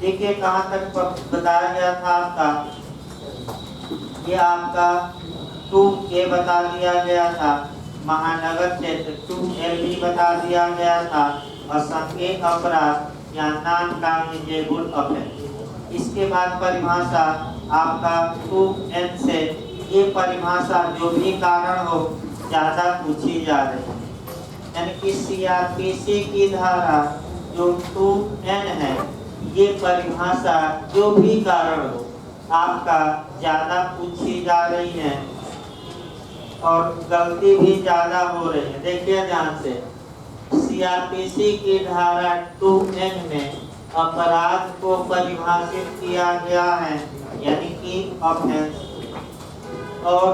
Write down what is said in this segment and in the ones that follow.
देखिए कहाँ तक बताया गया था आपका, ये आपका 2A बता दिया गया था, महानगर क्षेत्र 2LB बता दिया गया था, और संज्ञेय अपराध या नॉन कॉग्निजेबल ऑफेंस। इसके बाद परिभाषा आपका 2N से ये परिभाषा जो भी कारण हो ज्यादा पूछी जा रही है, यानी कि CRPC की धारा जो 2N है, ये परिभाषा जो भी कारण हो आपका ज्यादा पूछी जा रही है और गलती भी ज्यादा हो रही है। देखिए ध्यान से, CRPC की धारा 2N में अपराध को परिभाषित किया गया है, यानी कि ऑफेंस, और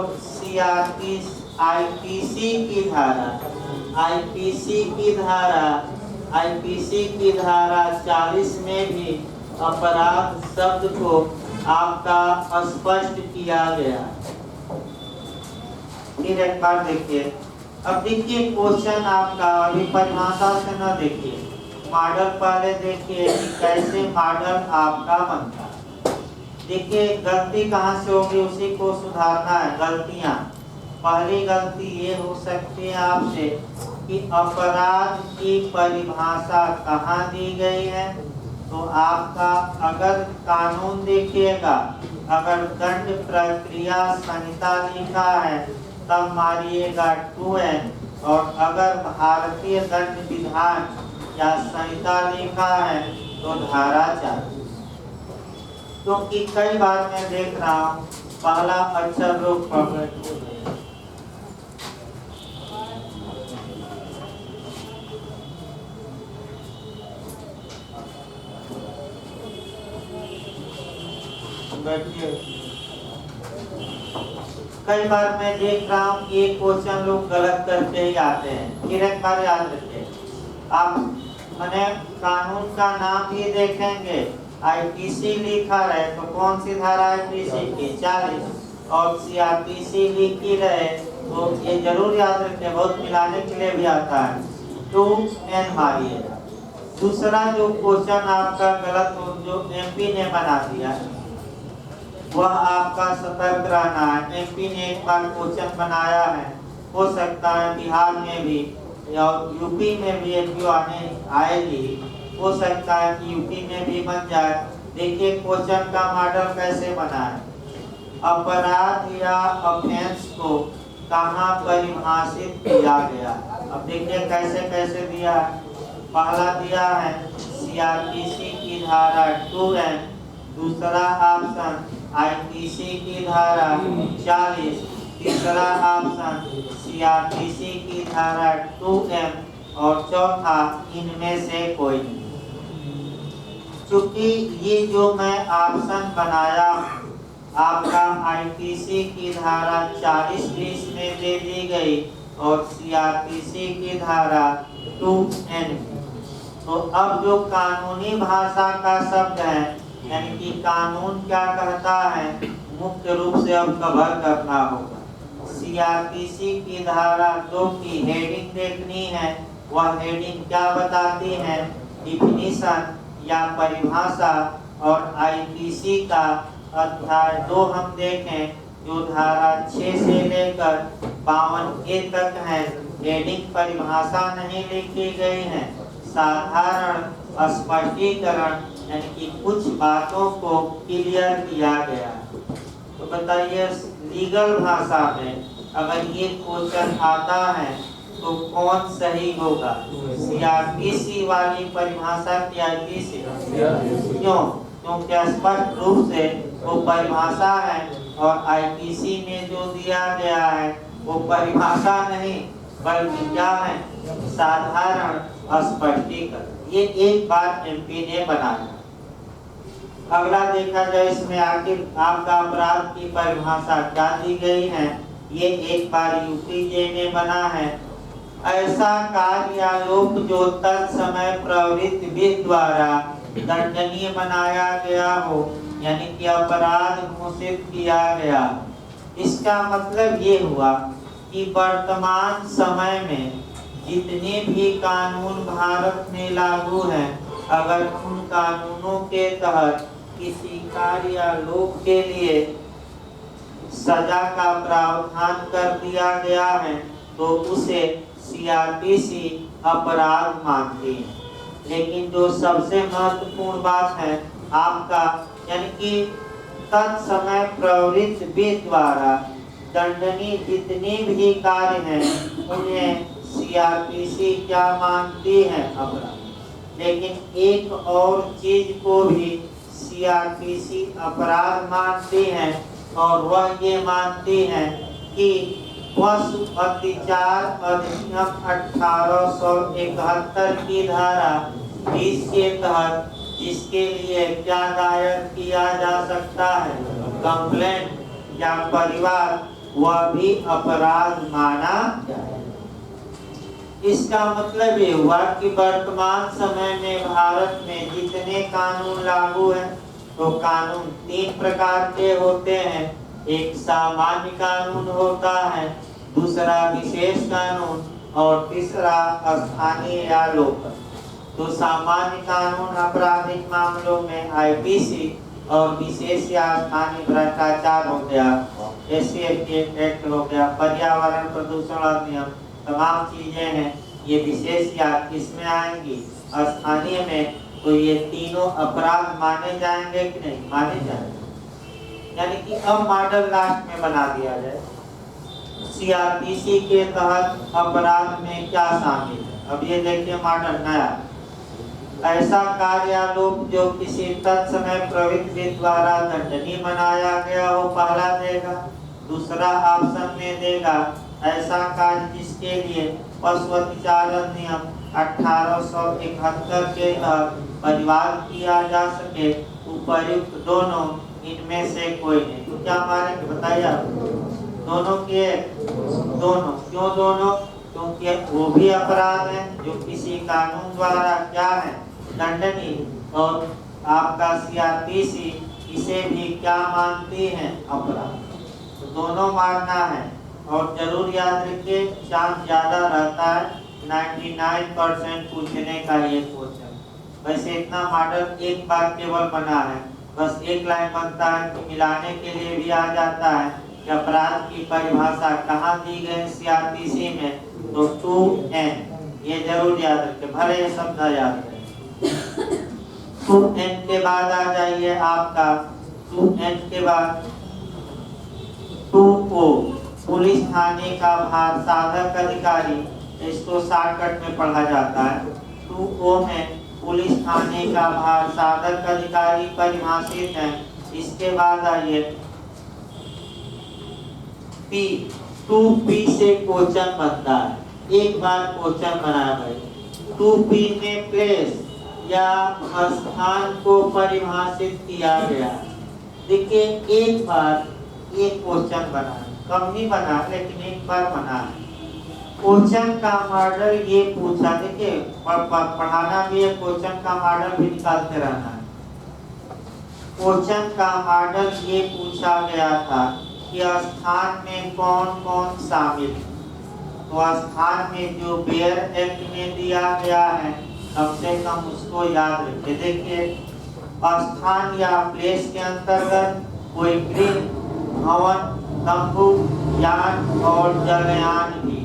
IPC की धारा 40 में भी अपराध शब्द को आपका स्पष्ट किया गया। फिर एक बार देखिए, अब देखिए क्वेश्चन आपका अभी परिभाषा से न देखिए, मॉडल पहले देखिए कि कैसे मॉडल आपका बनता है। देखिए गलती कहाँ से होगी उसी को सुधारना है। गलतियाँ, पहली गलती ये हो सकती है आपसे कि अपराध की परिभाषा कहाँ दी गई है, तो आपका अगर कानून देखिएगा, अगर दंड प्रक्रिया संहिता लिखा है तब मारिएगा 2N, और अगर भारतीय दंड विधान या संहिता लिखा है तो धारा 4। क्योंकि कई बार मैं देख रहा हूँ पहला अक्षर लोग पकड़, कई बार मैं देख रहा हूँ कि एक क्वेश्चन लोग गलत करके ही आते हैं। फिर एक बार याद रखिए, आप मैंने कानून का नाम भी देखेंगे, IPC लिखा रहे तो कौन सी धारा IPC की 40, और CRPC लिखी रहे तो ये जरूर याद रखें, बहुत मिलाने के लिए भी आता है, 2N मारिएगा। दूसरा जो क्वेश्चन आपका गलत हो जो MP ने बना दिया वह आपका सतर्क रहना है। MP ने एक बार क्वेश्चन बनाया है, हो सकता है बिहार में भी और यूपी में भी एक आएगी, हो सकता है कि यूपी में भी बन जाए। देखिए क्वेश्चन का मॉडल कैसे बना है, अपराध या ऑफेंस को कहाँ परिभाषित किया गया। अब देखिए कैसे कैसे दिया है। पहला दिया है CRPC की धारा 2N, दूसरा ऑप्शन IPC की धारा 40, तीसरा ऑप्शन CRPC की धारा 2M, और चौथा इनमें से कोई नहीं। चूंकि ये जो मैं ऑप्शन बनाया आपका IPC की धारा 40 भी इसमें दे दी गई और CRPC की धारा 2N। तो अब जो कानूनी भाषा का शब्द है, यानी कि कानून क्या कहता है, मुख्य रूप से अब कवर करना होगा। CRPC की धारा 2 की हेडिंग देखनी है, वह हेडिंग क्या बताती है, डिफिनीशन या परिभाषा। और IPC का अध्याय 2 हम देखें जो धारा 6 से लेकर 52A तक है, हेडिंग परिभाषा नहीं लिखी गई है, साधारण स्पष्टीकरण यानी कि कुछ बातों को क्लियर किया गया। तो बताइए लीगल भाषा में अगर ये क्वेश्चन आता है तो कौन सही होगा, CRPC वाली परिभाषा की IPC? क्यों? क्योंकि स्पष्ट रूप से वो परिभाषा है और IPC में जो दिया गया है वो परिभाषा नहीं बल्कि क्या है, साधारण स्पष्टीकरण। ये एक बार MP ने बनाया। अगला देखा जाए इसमें आखिर आपका अपराध की परिभाषा क्या दी गई है, ये एक बार UPJ ने बना है। ऐसा कार्य या लोक जो तत्समय प्रवृत्त विधि द्वारा दंडनीय बनाया गया हो, यानी कि अपराध घोषित किया गया। इसका मतलब ये हुआ कि वर्तमान समय में जितने भी कानून भारत में लागू हैं अगर उन कानूनों के तहत किसी कार्य या लोक के लिए सजा का प्रावधान कर दिया गया है तो उसे सीआरपीसी अपराध मानती है। लेकिन जो सबसे महत्वपूर्ण बात है आपका, यानी कि तत्समय प्रवृत्त विधि द्वारा दंडनीय जितने भी कार्य हैं उन्हें सीआरपीसी क्या मानती है? अपराध। लेकिन एक और चीज को भी सीआरपीसी अपराध मानती है और वह ये मानती है कि पशु अत्याचार अधिनियम 1871 की धारा 20 के तहत जिसके लिए क्या दायर किया जा सकता है, कंप्लेंट या परिवार, वह भी अपराध माना जाए। इसका मतलब ये हुआ कि वर्तमान समय में भारत में जितने कानून लागू हैं तो कानून 3 प्रकार के होते हैं। एक सामान्य कानून होता है, दूसरा विशेष कानून और तीसरा स्थानीय या लोकल। तो सामान्य कानून आपराधिक मामलों में आईपीसी और विशेष या स्थानीय भ्रष्टाचार हो गया, एससी एक्ट हो गया, पर्यावरण प्रदूषण अधिनियम, तमाम चीजें हैं ये विशेष या इसमें आएंगी। स्थानीय में तो ये तीनों अपराध माने जाएंगे कि नहीं माने जाएंगे। यानी कि अब मॉडल लास्ट में बना दिया जाए सीआरपीसी के तहत अपराध में क्या शामिल है। अब ये देखिए मॉडल नया, ऐसा कार्यालोप जो किसी तत्समय प्रवृत्ति द्वारा दंडनीय बनाया गया हो पहला देगा। दूसरा ऑप्शन में देगा ऐसा कार्य जिसके लिए पशु अत्याचार अधिनियम 1871 के तहत परिवार किया जा सके। उपर्युक्त दोनों इनमें से कोई नहीं। तो क्या मारेंगे बताइए आप? दोनों के दोनों। क्यों दोनों? क्योंकि वो भी अपराध है जो किसी कानून द्वारा क्या है दंडनीय, और आपका सीआरपीसी इसे भी क्या मानती है अपराध। तो दोनों मानना है और जरूर याद रखिए चांस ज्यादा रहता है 99% पूछने का ये क्वेश्चन। वैसे इतना मॉडल एक बार केवल बना है, बस एक लाइन बनता है कि मिलाने के लिए भी आ जाता है कि अपराध की परिभाषा कहाँ दी गई सीआरपीसी में, तो 2N ये जरूर याद रखें, भले ये शब्द याद रखें। 2N के बाद आ जाइए आपका 2N के बाद 2O पुलिस थाने का भार साधक अधिकारी, इसको शॉर्टकट में पढ़ा जाता है। 2O में पुलिस थाने का भार साधक अधिकारी परिभाषित है। इसके बाद आइए P, 2P से क्वेश्चन बनता है। एक बार क्वेश्चन बनाया भाई, 2P में प्लेस या स्थान को परिभाषित किया गया। देखिए एक बार एक क्वेश्चन बना, कम नहीं बना लेकिन एक बार बना। क्वेश्चन का मॉडल ये पूछा, देखिए पढ़ाना भी है, क्वेश्चन का मॉडल भी निकालते रहना है। क्वेश्चन का मॉडल ये पूछा गया था कि स्थान में कौन कौन शामिल है। तो स्थान में जो बेयर एक्ट में दिया गया है कम से कम उसको याद रखिए। देखिए स्थान या प्लेस के अंतर्गत कोई गृह, भवन, तंबू, यान और जलयान भी।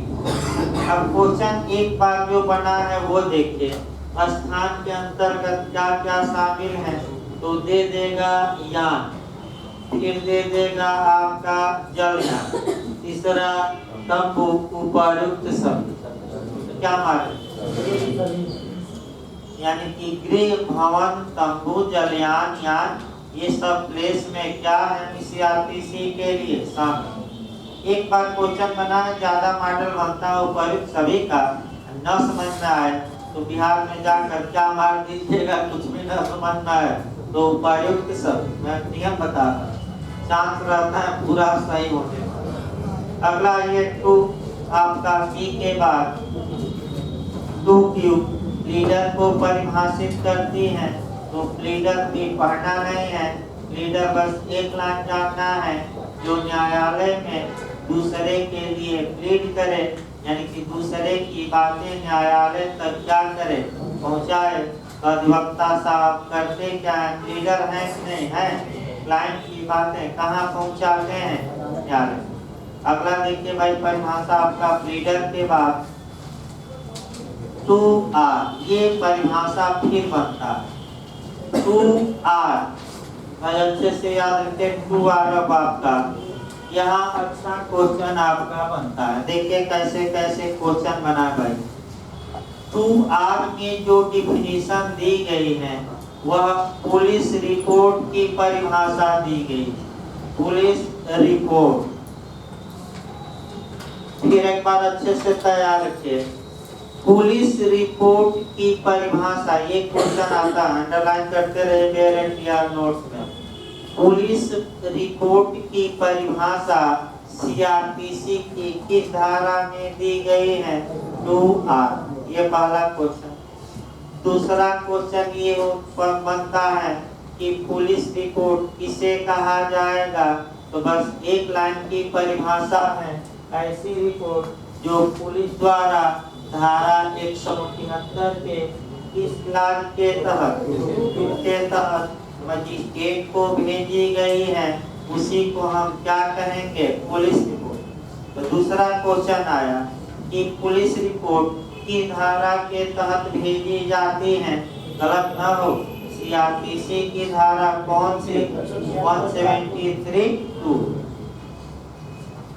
अब क्वेश्चन एक बार जो बना है वो देखिए, स्थान के अंतर्गत क्या क्या शामिल है, तो दे देगा यान, फिर दे देगा आपका जलयान, तीसरा तंबू, उपर्युक्त शब्द। तो क्या मारे, यानी कि गृह, भवन, तंबू, जलयान, यान, ये सब प्लेस में क्या है सीआरपीसी के लिए शामिल। एक बार क्वेश्चन बना है, ज्यादा मॉडल बनता है उपर्युक्त सभी का। न समझ में आए तो बिहार में जाकर क्या मार दीजिएगा, कुछ भी न समझ में आए तो उपर्युक्त सब। मैं नियम बता रहा हूँ, चांस रहता है पूरा सही होने का। अगला ये 2 आपका P के बाद 2Q लीडर को परिभाषित करती है। तो लीडर भी पढ़ना नहीं है, लीडर बस एक लाइन जानना है, जो न्यायालय में दूसरे के लिए प्लीड करे, यानी कि दूसरे की बातें न्यायालय तक क्या करे, पहुंचाए, अधिवक्ता साहब करते क्या है, लीडर है कि नहीं है, क्लाइंट की बातें कहाँ पहुंचाते हैं यार। अगला देखिए भाई परिभाषा आपका लीडर के बाद टू आर, ये परिभाषा फिर बनता है टू आर। भाई अच्छे से याद रखते टू आर अब आपका यहाँ अच्छा क्वेश्चन आपका बनता है। देखिए कैसे कैसे क्वेश्चन बना भाई। टू आर में जो डिफिनीशन दी गई है वह पुलिस रिपोर्ट की परिभाषा दी गई। पुलिस रिपोर्ट फिर एक बार अच्छे से तैयार रखिए। पुलिस रिपोर्ट की परिभाषा, ये क्वेश्चन आता है, अंडरलाइन करते रहे मेरे नोट्स में। पुलिस रिपोर्ट की परिभाषा सीआरपीसी की किस धारा में दी गई है, 2R। ये पहला क्वेश्चन। दूसरा क्वेश्चन ये बनता है कि पुलिस रिपोर्ट किसे कहा जाएगा, तो बस एक लाइन की परिभाषा है, ऐसी रिपोर्ट जो पुलिस द्वारा धारा 173 के किस क्लास के तहत मजिस्ट्रेट को भेजी गई है, उसी को हम क्या कहेंगे, पुलिस रिपोर्ट। तो दूसरा क्वेश्चन आया कि पुलिस रिपोर्ट की धारा के तहत भेजी जाती है, गलत ना हो, सीआरपीसी की धारा कौन सी, 173(2).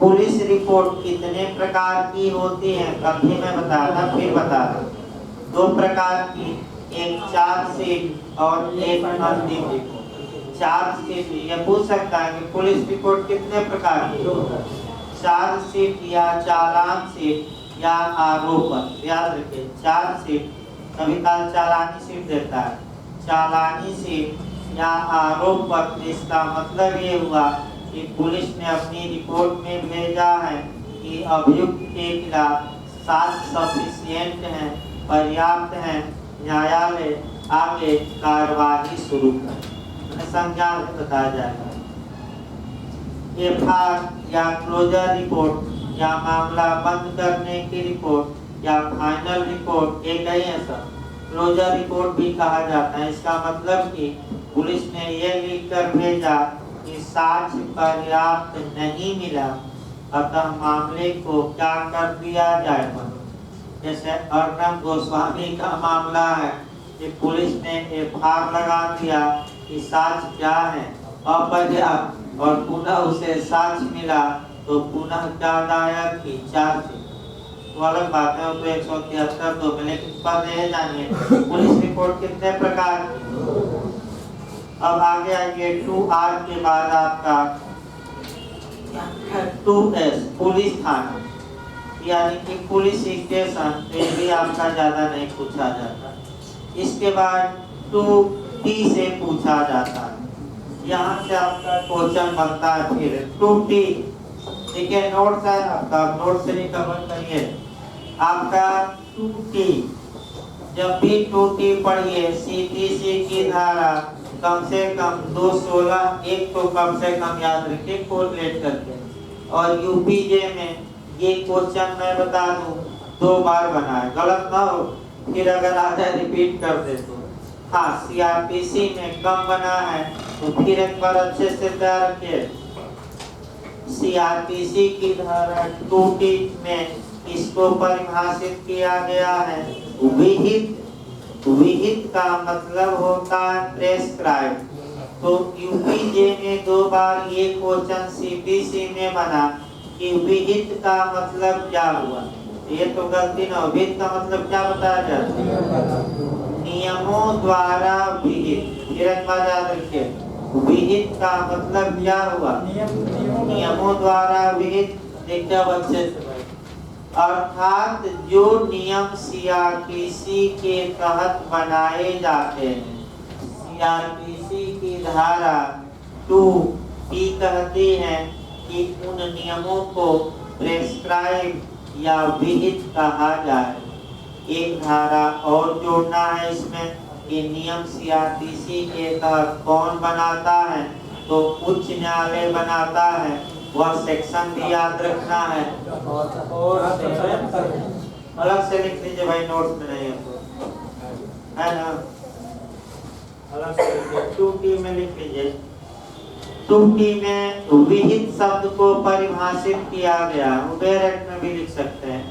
पुलिस रिपोर्ट कितने प्रकार की होती है, कभी मैं बताता फिर बता रहा। 2 प्रकार की, एक चार्जशीट और एक अंतिम रिपोर्ट। चार्जशीट ये पूछ सकता है कि पुलिस रिपोर्ट कितने प्रकार की, चार्जशीट या चालान शीट या आरोपन। याद रखिए चार्जशीट कभी काल चालानी शीट देता है, चालानी शीट या आरोप पत्र। इसका मतलब ये हुआ कि पुलिस ने अपनी रिपोर्ट में भेजा है कि अभियुक्त के खिलाफ साक्ष्य सफिशिएंट हैं, पर्याप्त हैं, न्यायालय आगे कार्यवाही शुरू करें, संज्ञान में बताया जाएगा। एफआर या क्लोजर रिपोर्ट या मामला बंद करने की रिपोर्ट या फाइनल रिपोर्ट, एक ही है सर। क्लोजर रिपोर्ट भी कहा जाता है। इसका मतलब कि पुलिस ने ये लिखकर भेजा कि साक्ष्य पर्याप्त नहीं मिला, अतः मामले को क्या कर दिया जाए। जैसे अर्नब गोस्वामी का मामला है कि पुलिस ने एफआर लगा दिया कि साक्ष्य क्या है, अपर्याप्त, और पुनः उसे साक्ष्य मिला तो पुनः क्या दायर की, चार्जशीट। तो अलग बात है, तो 173 दो में, लेकिन पर यह जानिए पुलिस रिपोर्ट कितने प्रकार की। अब आगे आइए 2R के बाद आपका 2S पुलिस थाना, यानी कि पुलिस स्टेशन। ये भी आपका ज्यादा नहीं पूछा जाता। इसके बाद 2T से पूछा जाता है, यहाँ से आपका क्वेश्चन बनता है। फिर 2T, ठीक है, नोट्स है आपका, नोट से नहीं कवर करिए। आपका 2T, जब भी 2T पढ़िए, CPC की धारा कम से कम 216, एक तो कम से कम याद रखिए कोरिलेट करके। और यूपीजे में ये क्वेश्चन मैं बता दूं 2 बार बना है, गलत ना हो, फिर अगर आ जाए रिपीट कर दे तो। हाँ, सीआरपीसी में कम बना है तो फिर एक बार अच्छे से तैयार रखिए। सीआरपीसी की धारा 2T में इसको परिभाषित किया गया है, विहित। विहित का मतलब होता है प्रेस्क्राइब। तो यूपीजे में 2 बार ये क्वेश्चन सीपीसी में बना कि विहित का मतलब क्या हुआ। ये तो गलती ना हो, विहित का मतलब क्या बताया जाता है, नियमों द्वारा विहित। फिर एक बार याद रखिए, विहित का मतलब क्या हुआ, नियमों द्वारा विहित। देखिए बच्चे से, अर्थात जो नियम सीआरपीसी के तहत बनाए जाते हैं। सीआरपीसी की धारा 2P कहती है कि उन नियमों को प्रेस्क्राइब या विहित कहा जाए। एक धारा और जोड़ना है इसमें कि नियम सीआरपीसी के तहत कौन बनाता है, तो उच्च न्यायालय बनाता है। वह सेक्शन भी याद रखना है, और अलग से लिख लीजिए भाई, नोट्स में नहीं है तो, है ना। अलग से लिखिए, 2T में लिख लीजिए। 2T में विहित शब्द को परिभाषित किया गया, डायरेक्ट में भी लिख सकते हैं,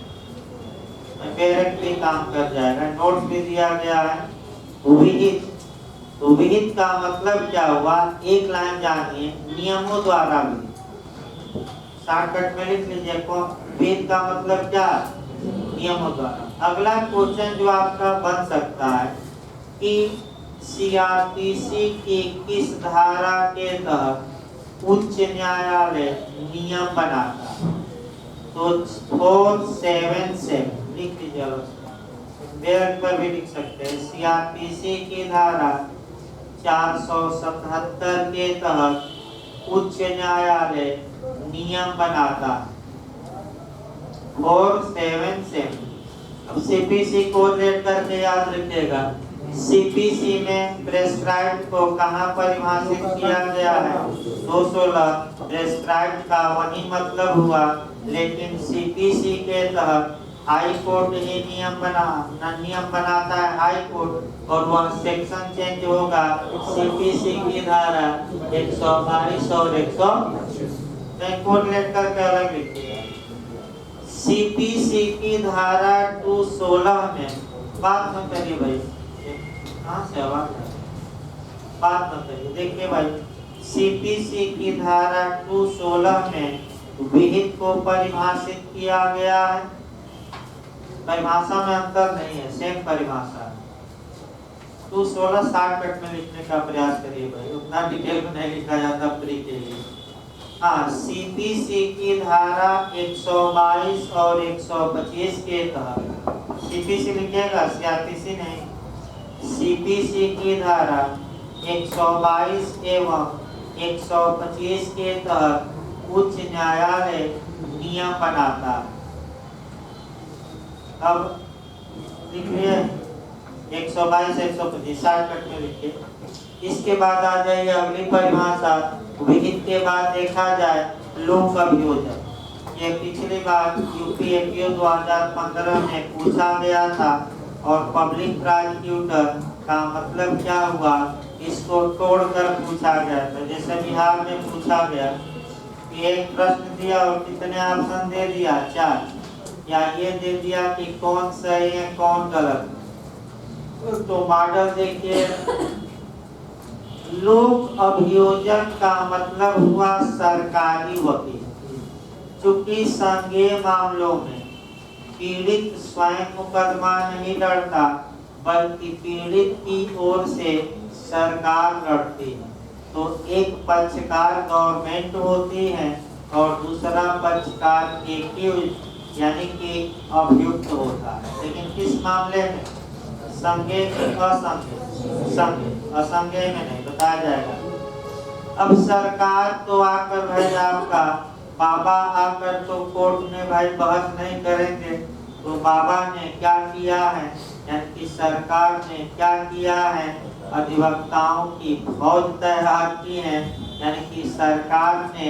डायरेक्ट भी काम कर जाएगा। नोट भी दिया गया है विहित। तो विहित का मतलब क्या हुआ, एक लाइन जानिए, नियमों द्वारा भी। शॉर्टकट में लिख लीजिए, विहित का मतलब क्या, नियमों द्वारा। अगला क्वेश्चन जो आपका बन सकता है कि सीआरपीसी की किस धारा के तहत उच्च न्यायालय नियम बनाता है, तो 477 लिख लीजिए, डेट पर भी लिख सकते हैं। सीआरपीसी की धारा 477 के तहत उच्च न्यायालय नियम बनाता 477। अब सीपीसी को रेड करके याद रखिएगा। सीपीसी में प्रेस्क्राइब्ड को कहाँ परिभाषित किया गया है, 216। प्रेस्क्राइब्ड का वही मतलब हुआ, लेकिन सीपीसी के तहत हाई कोर्ट ही नियम बनाता है, हाई कोर्ट, और वह सेक्शन चेंज होगा। सीपीसी की धारा 122 और 100 कोरिलेट करके अलग लिखिए। सीपीसी की धारा 216 में, बात न करिए भाई, कहाँ से आवाज है, बात न करिए। देखिए भाई, सीपीसी की धारा 216 में विहित को परिभाषित किया गया है। परिभाषा में अंतर नहीं है, सेम परिभाषा है। 216 शॉर्टकट में लिखने का प्रयास करिए भाई, उतना डिटेल में नहीं लिखा जाता प्री के लिए। हाँ, सीपीसी की धारा 122 और 125 के तहत, सीपीसी लिखिएगा, सीआरपीसी नहीं। सीपीसी की धारा 122 एवं 125 के तहत उच्च न्यायालय नियम बनाता। अब लिखिए 122 125 शॉर्टकट में लिखिए। इसके बाद आ जाइए अगली परिभाषा, विहित के बाद देखा जाए लोक अभियोजन। ये पिछली बार यूपीएपीओ 2015 में पूछा गया था, और पब्लिक प्रोसिक्यूटर का मतलब क्या हुआ, इसको तोड़कर पूछा गया था। जैसे बिहार में पूछा गया कि एक प्रश्न दिया और कितने ऑप्शन दे दिया, 4, या ये दे दिया कि कौन सही है कौन गलत। तो मॉडल देखिए, लोक अभियोजन का मतलब हुआ सरकारी वकील। चूंकि संज्ञेय मामलों में पीड़ित स्वयं मुकदमा नहीं लड़ता, बल्कि पीड़ित की ओर से सरकार लड़ती है, तो एक पक्षकार गवर्नमेंट होती है और दूसरा पक्षकार एक्यूज यानी कि अभियुक्त होता है। लेकिन किस मामले में, संज्ञेय असंज्ञेय में नहीं, बताया जाएगा। अब सरकार तो आकर भाई, आपका बाबा आकर तो कोर्ट में भाई बहस नहीं करेंगे, तो बाबा ने क्या किया है, यानी कि सरकार ने क्या किया है, अधिवक्ताओं की फौज तैयार की है। यानी कि सरकार ने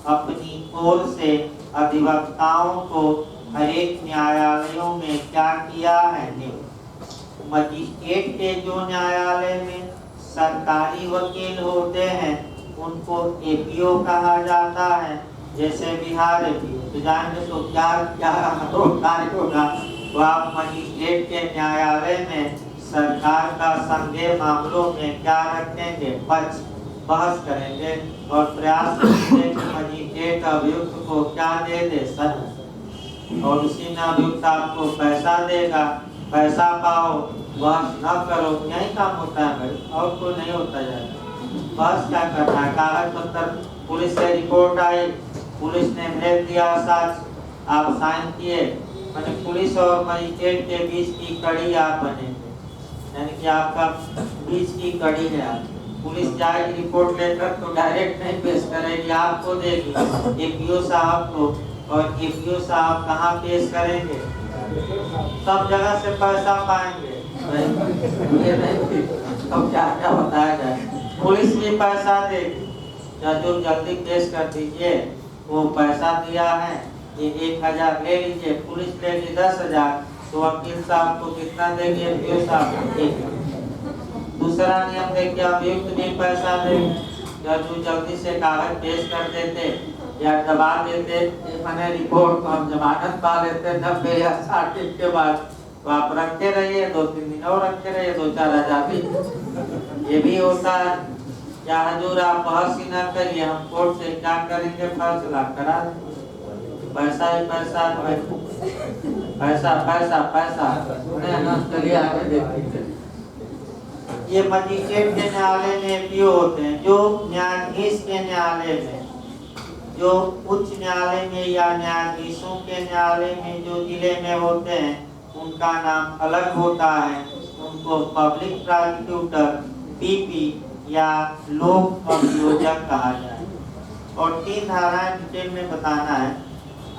अपनी ओर से अधिवक्ताओं को हर एक न्यायालयों में क्या किया है, मजिस्ट्रेट के जो न्यायालय में सरकारी वकील होते हैं उनको एपीओ कहा जाता है। जैसे बिहार एपीओ तो जाएंगे तो क्या कार्य होगा, तो आप मजिस्ट्रेट के न्यायालय में सरकार का संज्ञेय मामलों में क्या रखेंगे, पक्ष बहस करेंगे और प्रयास करेंगे कि मजिस्ट्रेट अभियुक्त को क्या दे दे, सजा, और उसी में अभियुक्त आपको पैसा देगा, पैसा पाओ, बहस न करो। यही काम होता है भाई, और कोई नहीं होता जाएगा। बहस क्या करना है, कागज पत्तर, पुलिस से रिपोर्ट आई, पुलिस ने भेज दिया साक्ष, आप साइन किए, मैंने पुलिस और मजिस्ट्रेट के बीच की कड़ी आप बनेंगे, यानी कि आपका बीच की कड़ी है। आप पुलिस जाएगी रिपोर्ट लेकर तो डायरेक्ट नहीं पेश करेगी, आपको देगी एपीओ साहब को, और एपीओ साहब कहाँ पेश करेंगे, सब जगह से पैसा पाएंगे। ये नहीं तो क्या क्या बताया जाए, पुलिस भी पैसा देगी, या जो जल्दी केस कर दीजिए, वो पैसा दिया है, ये 1000 ले लीजिए, पुलिस लेगी 10,000, तो वकील साहब को कितना देंगे, एपीओ साहब को 1,000। दूसरा नियम देखिए, अभियुक्त भी पैसा देंगे। जज जल्दी से कागज पेश कर देते या दबा देते, मैंने रिपोर्ट को हम जमानत पा लेते 90 या 60 दिन के बाद, तो आप रखे रहिए, 2-3 दिन और रखे रहिए, 2-4 आजादी। ये भी होता है। या हजूर आप बहस ही न करिए, हम कोर्ट से क्या करेंगे, फैसला करा देंगे। पैसा ही पैसा, पैसा पैसा पैसा। चलिए आगे देखते। ये मजिस्ट्रेट के न्यायालय में भी होते हैं। जो न्यायाधीश के न्यायालय में, जो उच्च न्यायालय में या न्यायाधीशों के न्यायालय में जो जिले में होते हैं, उनका नाम अलग होता है। उनको पब्लिक प्रोसिक्यूटर, पीपी या लोक अभियोजक कहा जाए। और 3 धाराएं डिटेल में बताना है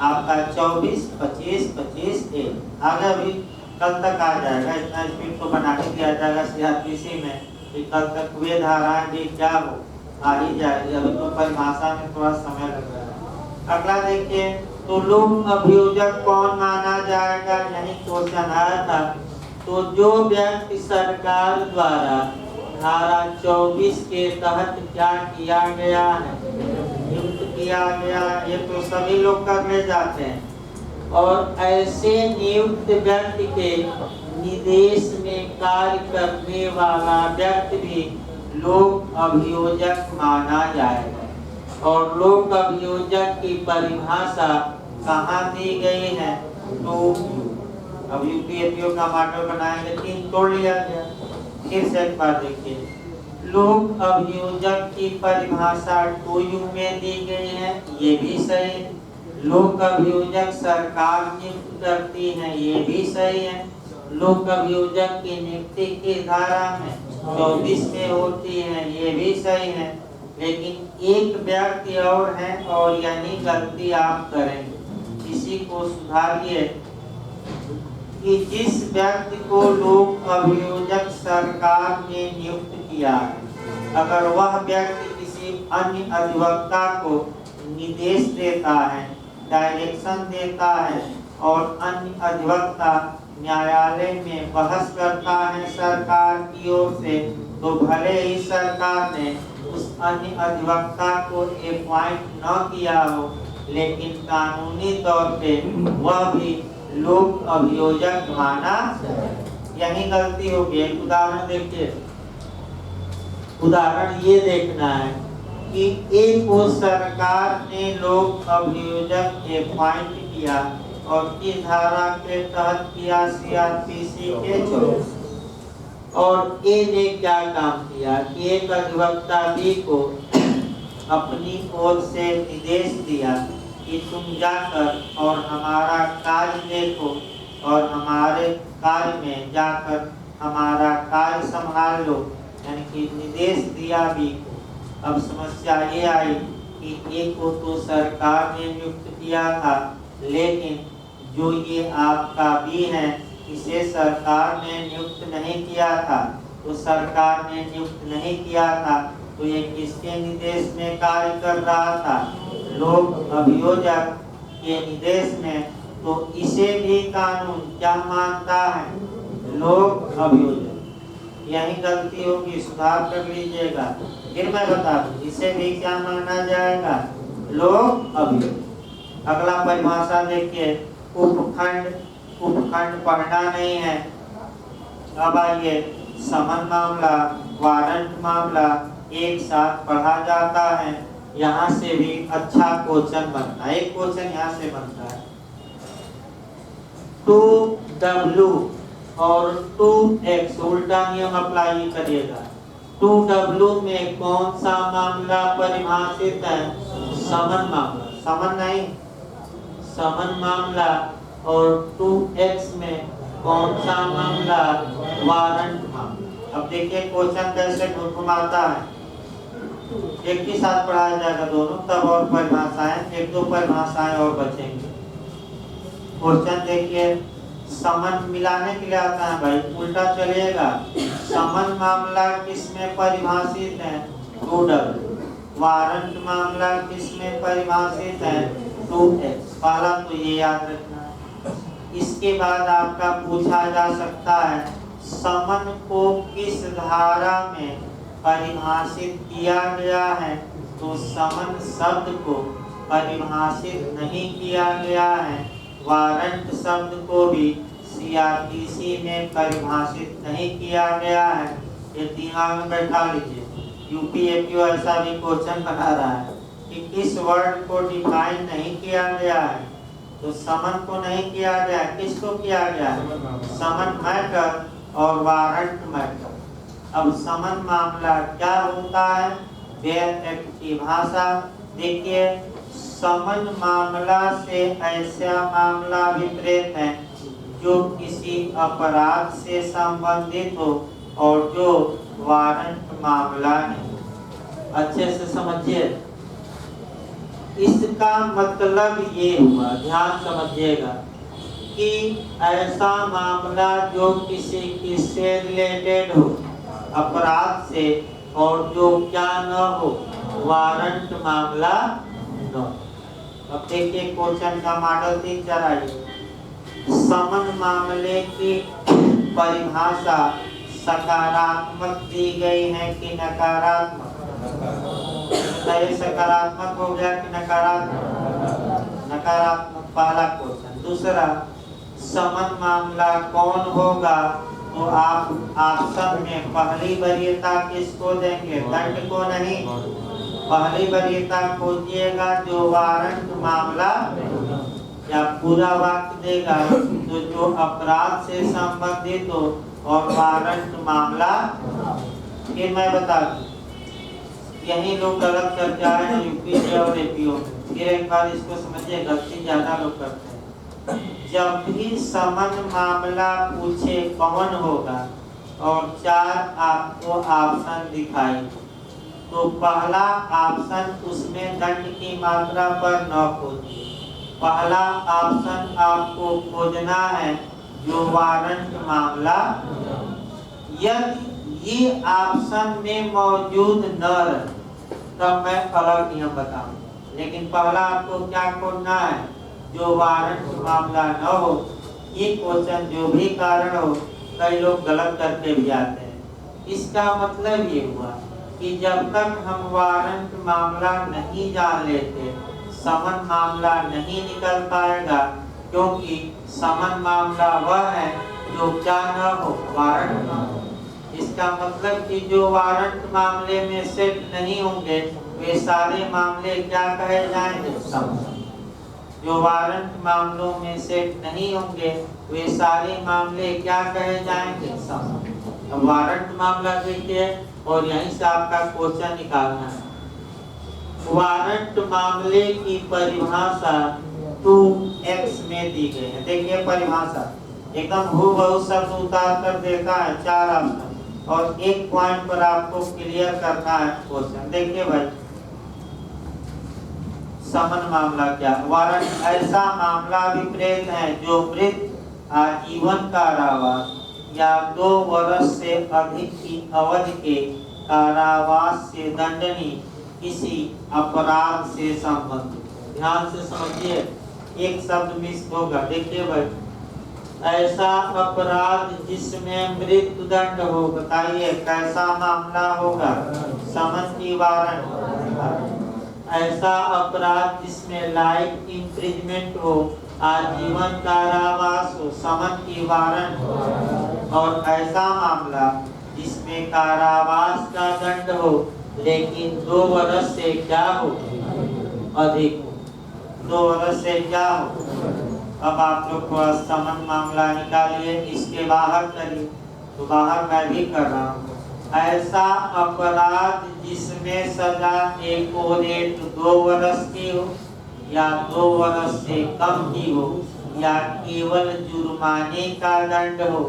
आपका 24, 25, 25A। आगे अभी कल तक आ जाएगा, इतना स्पीड को बना के दिया जाएगा सीआरपीसी में कि कल तक वे धाराएं भी क्या हो आ ही जाएगी। अभी तो परिभाषा में थोड़ा समय लग रहा है। अगला देखिए, तो लोक अभियोजक कौन माना जाएगा, यानी क्वेश्चन आया था। तो जो व्यक्ति सरकार द्वारा धारा 24 के तहत क्या किया गया है, नियुक्त किया गया, ये तो सभी लोग करने जाते हैं। और ऐसे नियुक्त व्यक्ति के निदेश में कार्य करने वाला व्यक्ति भी लोक अभियोजक माना जाएगा। और लोक अभियोजक की परिभाषा कहाँ दी गई है, तो अब यूपीएससी का मॉडल बनाएंगे, 3 तोड़ लिया गया। फिर से एक बार देखिए, लोक अभियोजक की परिभाषा 2U में दी गई है, ये भी सही। लोक अभियोजक सरकार नियुक्त करती है, ये भी सही है। लोक अभियोजक की नियुक्ति की धारा में 24 में होती है, ये भी सही है। लेकिन एक व्यक्ति और है, और यानी गलती आप करेंगे, इसी को सुधारिए कि जिस व्यक्ति को लोक अभियोजक सरकार ने नियुक्त किया है, अगर वह व्यक्ति किसी अन्य अधिवक्ता को निर्देश देता है, डायरेक्शन देता है, और अन्य अधिवक्ता न्यायालय में बहस करता है सरकार की ओर से, तो भले ही सरकार ने उस अन्य अधिवक्ता को अपॉइंट न किया हो, लेकिन कानूनी तौर पे वह भी लोक अभियोजक माना। यही गलती होगी। एक उदाहरण देखिए, उदाहरण ये देखना है कि एक को सरकार ने लोक अभियोजक अपॉइंट किया और किस धारा के तहत किया, सीआरपीसी के 24। और ए ने क्या काम किया कि एक अधिवक्ता बी को अपनी ओर से निर्देश दिया कि तुम जाकर और हमारा कार्य देखो, और हमारे कार्य में जाकर हमारा कार्य संभाल लो, यानी कि निर्देश दिया भी। अब समस्या ये आई कि एक को तो सरकार ने नियुक्त किया था, लेकिन जो ये आपका भी है, इसे सरकार ने नियुक्त नहीं किया था। तो सरकार ने नियुक्त नहीं किया था, तो ये किसके निर्देश में कार्य कर रहा था, लोक अभियोजक के निर्देश में। तो इसे भी कानून क्या मानता है, लोक अभियोजक। यही गलती होगी, सुधार कर लीजिएगा। फिर मैं बता दूं, इसे भी क्या माना जाएगा, लोक अभियोजक। अगला परिभाषा देखिए, उपखंड। उपखंड पढ़ना नहीं है। अब आइए, समन मामला, वारंट मामला एक साथ पढ़ा जाता है। यहाँ से भी अच्छा क्वेश्चन बनता है। एक क्वेश्चन यहाँ से बनता है, 2W और 2X उल्टा नियम अप्लाई करिएगा। 2W में कौन सा मामला परिभाषित है, समन मामला, समन नहीं, समन मामला। और 2X में कौन सा मामला, वारंट मामला। अब देखिए क्वेश्चन कैसे घुमाता है। एक ही साथ पढ़ाया जाएगा दोनों, तब और परिभाषाएं, 1-2 परिभाषाएं और बचेंगे। क्वेश्चन देखिए, समन मिलाने के लिए आता है भाई, उल्टा चलिएगा। समन मामला किसमें परिभाषित है, 2W। वारंट मामला किसमें परिभाषित है, 2X। पहला तो ये याद रखना है। इसके बाद आपका पूछा जा सकता है समन को किस धारा में परिभाषित किया गया है, तो समन शब्द को परिभाषित नहीं किया गया है। वारंट शब्द को भी सीआरपीसी में परिभाषित नहीं किया गया है। ये दिमाग में बैठा लीजिए। यूपीएससी ऐसा भी क्वेश्चन बना रहा है कि किस वर्ड को डिफाइन नहीं किया गया है, तो समन को नहीं किया गया, किसको किया गया है? समन मैटर और वारंट मैटर। अब समन मामला क्या होता है? बेयर एक्ट की भाषा देखिए, समन मामला से ऐसा मामला विपरीत है जो किसी अपराध से संबंधित हो और जो वारंट मामला नहीं। अच्छे से समझिए, इसका मतलब ये हुआ, ध्यान समझिएगा, कि ऐसा मामला जो किसी किससे रिलेटेड हो, अपराध से, और जो क्या न हो, वारंट मामला न। अब देखिए क्वेश्चन का मॉडल 3 चलाइए। समन मामले की परिभाषा सकारात्मक दी गई है कि नकारात्मक? सकारात्मक हो गया कि नकारात्मक? नकारात्मक पहला क्वेश्चन। दूसरा, समन मामला कौन होगा? तो आप ऑप्शन में पहली वरीयता किसको देंगे? दंड को नहीं। पहली वरीयता खोजिएगा जो वारंट मामला, या पूरा वाक्य देगा तो जो अपराध से संबंधित हो और वारंट मामला। फिर मैं बता दूं, यही लोग गलत करके आए हैं यूपी और एपीओ। फिर एक बार इसको समझिए, गलती ज्यादा लोग करते हैं। जब भी समन मामला पूछे कौन होगा और 4 आपको ऑप्शन दिखाई, तो पहला ऑप्शन उसमें दंड की मात्रा पर न खोजिए। पहला ऑप्शन आपको खोजना है जो वारंट मामला। यदि ये ऑप्शन में मौजूद न रहे तब मैं अलग नियम बताऊंगा, लेकिन पहला आपको क्या खोजना है? जो वारंट मामला न हो। ये क्वेश्चन जो भी कारण हो, कई लोग गलत करके भी आते हैं। इसका मतलब ये हुआ कि जब तक हम वारंट मामला नहीं जान लेते, समन मामला नहीं निकल पाएगा, क्योंकि समन मामला वह है जो क्या न हो, वारंट मामला। इसका मतलब कि जो वारंट मामले में सेट नहीं होंगे वे सारे मामले क्या कहे जाएंगे? समन। जो वारंट मामलों में सेट नहीं होंगे वे सारे मामले क्या कहे जाएंगे? समन। अब वारंट मामला देखिए और यहीं से आपका क्वेश्चन निकालना है। वारंट मामले की परिभाषा 2x में दी गई है। देखिए परिभाषा एकदम हूबहू शब्द उतार कर देखा है, 4 ऑप्शन, और एक पॉइंट पर आपको क्लियर करना है क्वेश्चन। देखिए भाई, समन मामला क्या? वारंट ऐसा मामला विपरीत है जो मृत आजीवन कारावास या 2 वर्ष से अधिक की अवधि के कारावास से दंडनीय किसी अपराध से संबंधित। ध्यान से समझिए, एक शब्द मिस होगा। देखिए भाई, ऐसा अपराध जिसमें मृत्यु दंड हो, बताइए कैसा मामला होगा? समन की वारंट। ऐसा अपराध जिसमें लाइफ इम्प्रिजमेंट हो, आजीवन कारावास हो, समन की वारंट। और ऐसा मामला जिसमें कारावास का दंड हो लेकिन 2 वर्ष से क्या हो, अधिक हो। 2 वर्ष से क्या हो। अब आप लोग को समन मामला निकालिए, इसके बाहर करिए। तो बाहर मैं भी कर रहा हूँ। ऐसा अपराध जिसमें सजा एकोरेट 2 वर्ष की हो या 2 वर्ष से कम की हो या केवल जुर्माने का दंड हो,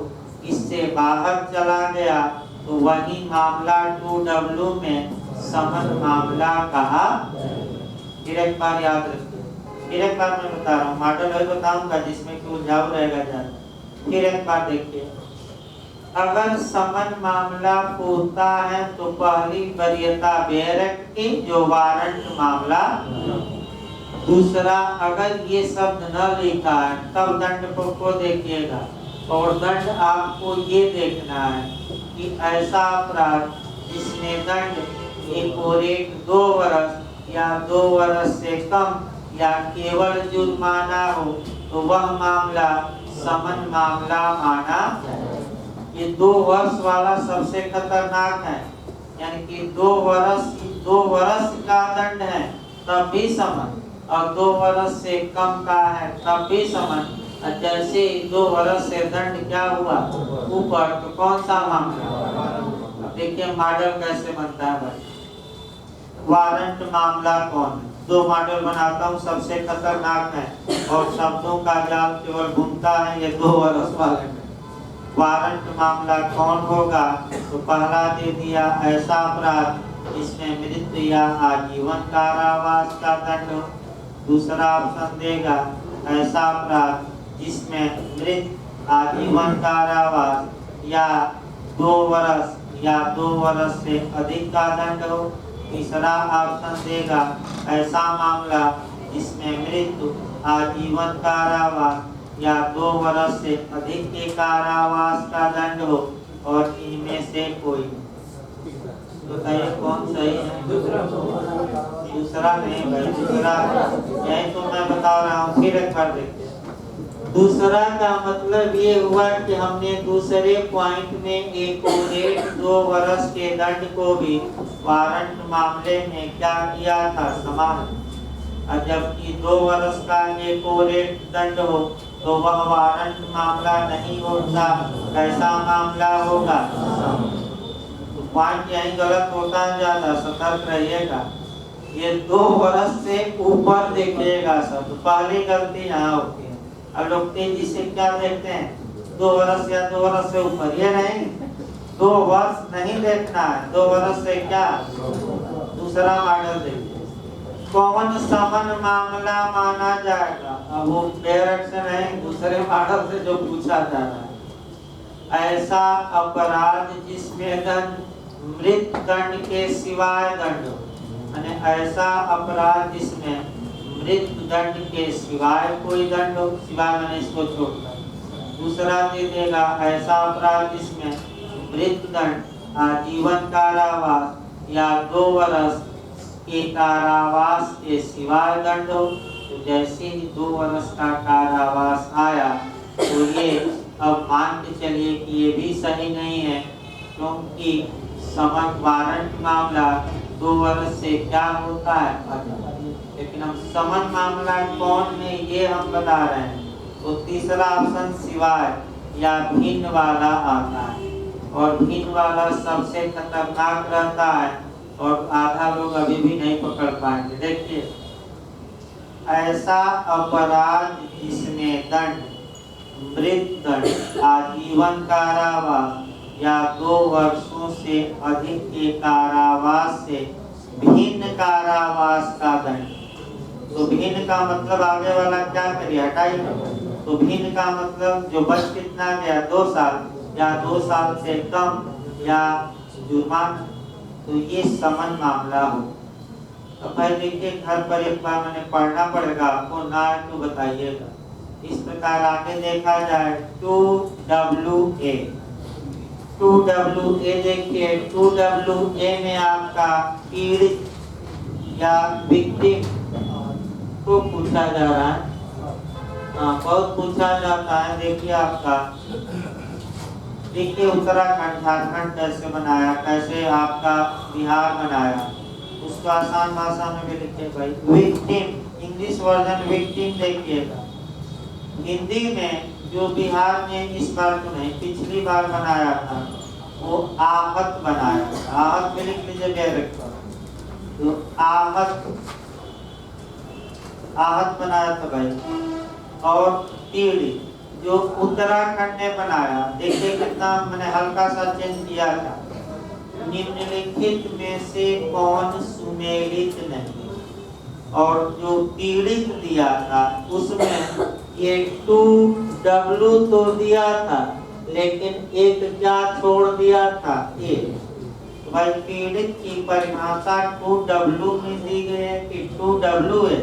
इससे बाहर चला गया तो वही मामला 2W में समन मामला कहा। फिर एक बार याद रखिए, फिर एक बार मैं बता रहा हूँ, मॉडल वही बताऊंगा जिसमें कि उलझाव रहेगा ज्यादा। फिर एक बार देखिए, अगर समन मामला होता है तो पहली वरीयता बेयरक की जो वारंट मामला। दूसरा, अगर ये शब्द न लिखा है तब दंड को देखिएगा, और दंड आपको ये देखना है कि ऐसा अपराध जिसमें दंड एकोरेट 2 वर्ष या 2 वर्ष से कम या केवल जुर्माना हो तो वह मामला समन मामला माना जाए। ये 2 वर्ष वाला सबसे खतरनाक है, यानी कि 2 वर्ष का दंड है तब भी समन, और 2 वर्ष से कम का है तब भी समन। जैसे 2 वर्ष से दंड क्या हुआ ऊपर, तो कौन सा मामला? देखिए मॉडल कैसे बनता है भाई। वारंट मामला कौन है? 2 मॉडल बनाता हूँ, सबसे खतरनाक है और शब्दों का जाल केवल घूमता है ये 2 वर्ष वाले में। वारंट मामला कौन होगा? तो पहला दे दिया ऐसा अपराध इसमें मृत्यु या आजीवन कारावास का दंड हो। दूसरा ऑप्शन देगा ऐसा अपराध जिसमें मृत्यु आजीवन कारावास या 2 वर्ष या 2 वर्ष से अधिक का दंड हो। तीसरा ऑप्शन देगा ऐसा मामला जिसमें मृत्यु आजीवन कारावास या 2 वर्ष से अधिक के कारावास का दंड हो, और इनमें से कोई। तो बताइए कौन सही है? दूसरा नहीं भाई, दूसरा यही तो मैं बता रहा हूँ। फिर एक बार देखते हैं। दूसरा का मतलब ये हुआ कि हमने दूसरे पॉइंट में एकोरेट 2 वर्ष के दंड को भी वारंट मामले में क्या किया था, समान। और जबकि 2 वर्ष का एकोरेट दंड हो तो वह वारंट मामला नहीं होता, कैसा मामला होगा? तो पॉइंट यही गलत होता है, ज्यादा सतर्क रहिएगा। ये 2 वर्ष से ऊपर देखिएगा सब, तो पहली गलती यहाँ होती है। अब लोग तेजी से क्या देखते हैं, 2 वर्ष या 2 वर्ष से ऊपर, ये नहीं, 2 वर्ष नहीं देखना है, 2 वर्ष से क्या। दूसरा मॉडल देखिए, कौन समन मामला माना जाएगा? अब वो डायरेक्ट से नहीं, दूसरे मॉडल से जो पूछा जा रहा है। ऐसा अपराध जिसमें दंड मृत्यु दंड के सिवाय दंड हो, यानी ऐसा अपराध जिसमें मृत्यु दंड के सिवाय कोई दंड हो, सिवाय मैंने इसको छोड़कर। दूसरा दे देगा ऐसा अपराध जिसमें मृत्यु दंड आजीवन कारावास या 2 वर्ष के कारावास के सिवाय दंड हो। तो जैसे ही 2 वर्ष का कारावास आया तो ये अब मान के चलिए कि ये भी सही नहीं है, क्योंकि समन वारंट मामला 2 वर्ष से क्या होता है, लेकिन हम समन मामला कौन है ये हम बता रहे हैं। तो तीसरा ऑप्शन सिवाय या भिन्न वाला आता है, और भिन्न वाला सबसे खतरनाक रहता है और आधा लोग अभी भी नहीं पकड़ पाएंगे। देखिए, ऐसा अपराध जिसमें दंड मृत्यु दंड आजीवन कारावास या 2 वर्षों से अधिक के कारावास से भिन्न कारावास का दंड। तो भिन्न का मतलब आगे वाला क्या करिए, हटाइए। तो भिन्न का मतलब जो बच कितना गया, 2 साल या 2 साल से कम या जुर्माना, तो ये समन मामला हो। तो भाई देखिए, घर पर एक बार मैंने पढ़ना पड़ेगा आपको, ना तो बताइएगा। इस प्रकार आगे देखा जाए 2WA। 2WA देखिए, 2WA में आपका पीड़ित या विक्टिम को पूछा जा रहा है। बहुत पूछा जाता है। देखिए आपका, देखिए उत्तराखंड झारखंड कैसे बनाया, कैसे आपका बिहार बनाया, उसको आसान भाषा में भी लिखिए भाई। विक्टिम, इंग्लिश वर्जन विक्टिम देखिएगा। हिंदी में जो बिहार में इस बार तो नहीं, पिछली बार बनाया था, वो आहत बनाया था। आहत में लिख लीजिए डायरेक्ट, तो आहत बनाया था भाई। और पीड़ित जो उत्तराखंड ने बनाया, देखिए कितना मैंने हल्का सा चेंज किया था। निम्नलिखित में से कौन सुमेलित नहीं, और जो पीड़ित दिया था उसमें ये 2W तो दिया था, लेकिन एक क्या छोड़ दिया था, ए। तो भाई पीड़ित की परिभाषा 2W में दी गई है कि 2W है,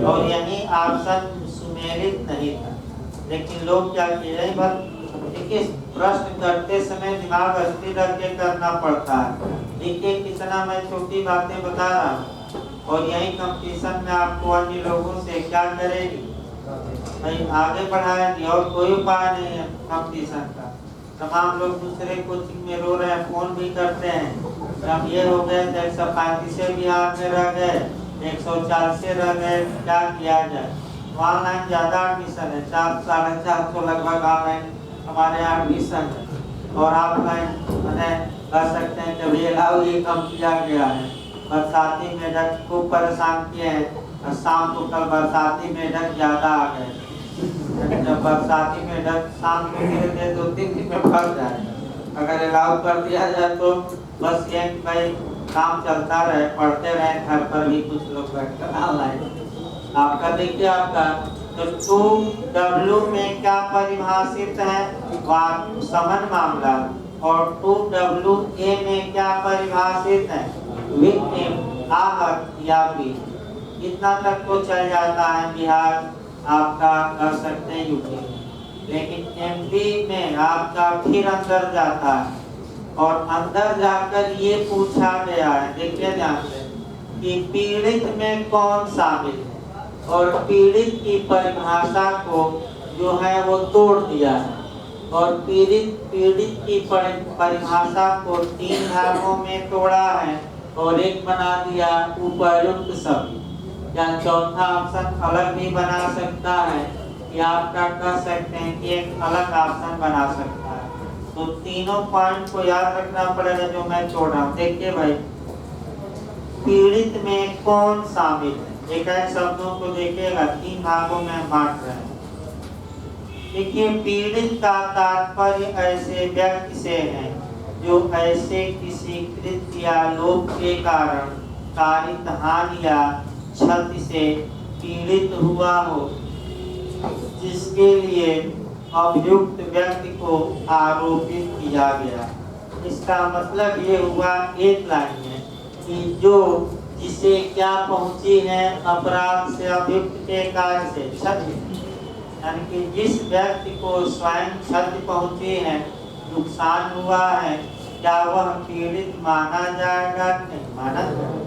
और यही ऑप्शन सुमेलित नहीं था। लेकिन लोग क्या किए हैं, बस देखिए प्रश्न करते समय दिमाग स्थिर रख के करना पड़ता है। देखिए कितना मैं छोटी बातें बता रहा हूँ और यही कंपटीशन में आपको अन्य लोगों से क्या करेगी भाई, आगे बढ़ाएगी। और कोई उपाय नहीं है कंपटीशन का। तमाम लोग दूसरे कोचिंग में रो रहे हैं, फोन भी करते हैं। जब ये हो गए तो 135 बिहार में रह गए, 140 रह गए, क्या किया जाए। ऑनलाइन ज़्यादा एडमिशन है, 400-450 लगभग ऑनलाइन हमारे यहाँ एडमिशन है। और ऑफलाइन मैंने कर सकते हैं जब ये अलाउ ये कम किया गया है। बरसाती मेढक खूब परेशान किए हैं और शाम को कल बरसाती मेढक ज़्यादा आ गए। जब बरसाती मेढक शाम को गिरे थे 2-3 दिन में फंस जाए। अगर अलाउ कर दिया जाए तो बस ये भाई काम चलता रहे, पढ़ते रहे, घर पर भी कुछ लोग बैठकर ऑनलाइन। आपका देखिए आपका तो 2W में क्या परिभाषित है, समन मामला, और 2WA में क्या परिभाषित है, विक्टिम, आहत या पीड़ित। इतना तक तो चल जाता है बिहार आपका, कर सकते हैं यूपी में। लेकिन MP में आपका फिर अंदर जाता है और अंदर जाकर ये पूछा गया है, देखिए ध्यान से, कि पीड़ित में कौन शामिल है। और पीड़ित की परिभाषा को जो है वो तोड़ दिया है और पीड़ित की परिभाषा को 3 भागों में तोड़ा है और एक बना दिया उपर्युक्त सभी। या चौथा ऑप्शन अलग भी बना सकता है कि आपका कह सकते हैं कि एक अलग ऑप्शन बना सकता है। तो तीनों पॉइंट को याद रखना पड़ेगा जो मैं छोड़ रहा हूँ। देखिए भाई, पीड़ित में कौन शामिल है, एक शब्दों को देखिएगा, 3 भागों में बांट रहे हैं। देखिए पीड़ित का तात्पर्य ऐसे व्यक्ति से है जो ऐसे किसी कृत्य या लोभ के कारण कारित हानि या क्षति से पीड़ित हुआ हो, जिसके लिए अभियुक्त व्यक्ति को आरोपित किया गया। इसका मतलब ये हुआ, एक लाइन में, कि जो जिसे क्या पहुंची है अपराध से, अभियुक्त के कार्य से क्षति, यानी कि जिस व्यक्ति को स्वयं क्षति पहुंची है, नुकसान हुआ है, क्या वह पीड़ित माना जाएगा? नहीं माना जाएगा।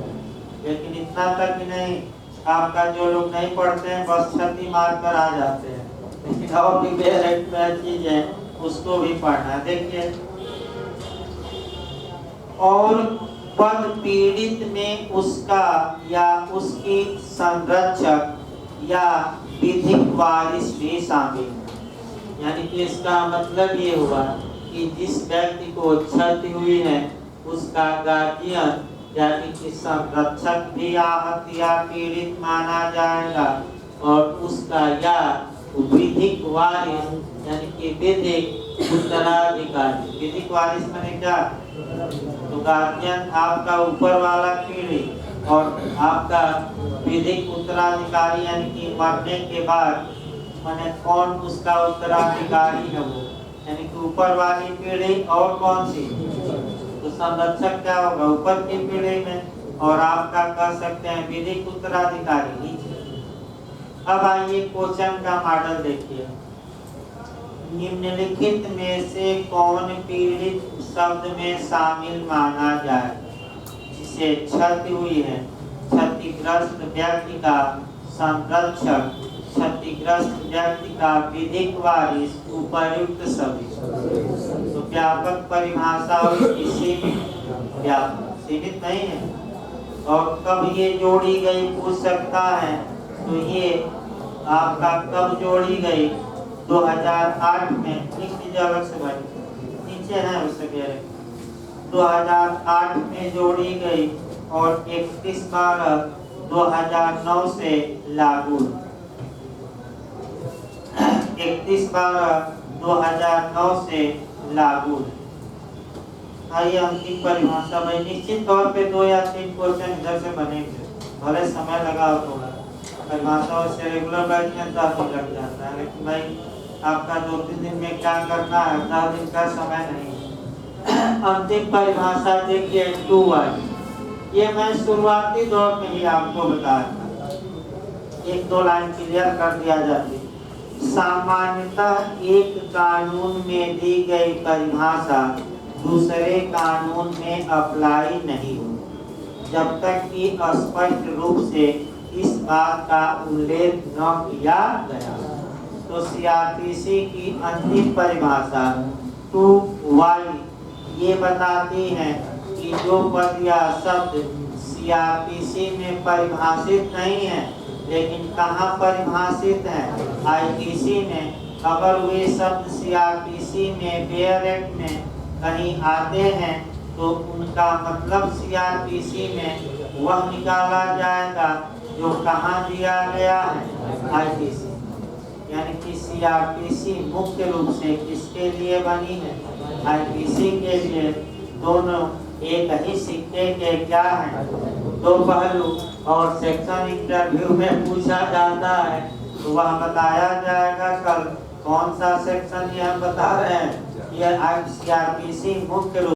लेकिन इतना तक ही नहीं, आपका जो लोग नहीं पढ़ते हैं बस क्षति मार कर आ जाते हैं, लेकिन और भी बेहद चीज है, उसको भी पढ़ना है। देखिए, और पद पीड़ित में उसका या उसकी संरक्षक या विधिक वारिस भी शामिल है। यानी कि इसका मतलब ये हुआ कि जिस व्यक्ति को क्षति हुई है उसका गार्जियन यानी कि संरक्षक भी आहत या पीड़ित माना जाएगा, और उसका या विधिक वारिस यानी कि विधिक उत्तराधिकारी। विधिक वारिस माने क्या? तो गार्जियन आपका ऊपर वाला पीड़ित और आपका विधिक उत्तराधिकारी यानी कि मरने के बाद माने कौन उसका उत्तराधिकारी है वो, यानी कि ऊपर वाली पीढ़ी और कौन सी, तो संरक्षक क्या होगा ऊपर की पीढ़ी में, और आपका कह सकते हैं विधिक उत्तराधिकारी नीचे। अब आइए क्वेश्चन का मॉडल देखिए। निम्नलिखित में से कौन पीड़ित शब्द में शामिल माना जाए? जिसे क्षति हुई है, क्षतिग्रस्त व्यक्ति का संरक्षक, क्षतिग्रस्त व्यक्ति का विधिक वारिस, उपर्युक्त सभी। तो व्यापक परिभाषा हुई, सीमित नहीं है। और कब ये जोड़ी गई पूछ सकता है, तो ये आपका कब जोड़ी गई? 2008 में, लिख दीजिए अलग से भाई, नीचे है उससे कह रहे, 2008 में जोड़ी गई और 31/12/2009 से लागू, 31/12/2009 से लागू। आइए अंतिम परिभाषा में, निश्चित तौर पे 2 या 3 क्वेश्चन इधर से बनेंगे, भले समय लगा थोड़ा। परिभाषा से रेगुलर बैच में 10 दिन लग जाता है, लेकिन भाई आपका 2-3 दिन में क्या करना है, 10 दिन का समय नहीं। अंतिम परिभाषा देखिए 2Y। ये मैं शुरुआती दौर में ही आपको बताया था, 1-2 लाइन क्लियर कर दिया जाती। सामान्यतः एक कानून में दी गई परिभाषा दूसरे कानून में अप्लाई नहीं होती जब तक कि स्पष्ट रूप से इस बात का उल्लेख न किया गया। तो सीआरपीसी की अंतिम परिभाषा 2Y ये बताती है कि जो पद या शब्द सीआरपीसी में परिभाषित नहीं है लेकिन कहाँ परिभाषित है, आईपीसी में। अगर वे शब्द सीआरपीसी में बेयर एक्ट में कहीं आते हैं तो उनका मतलब सीआरपीसी में वह निकाला जाएगा जो कहाँ दिया गया है, आईपीसी। यानी कि सीआरपीसी मुख्य रूप से किसके लिए बनी है, आईपीसी के लिए। दोनों एक ही सिक्के के क्या है, दो पहलू। और सेक्शन इंटरव्यू में पूछा जाता है तो वह बताया जाएगा कल कौन सा सेक्शन ये हम बता रहे हैं। यह सीआरपीसी मुख्य रूप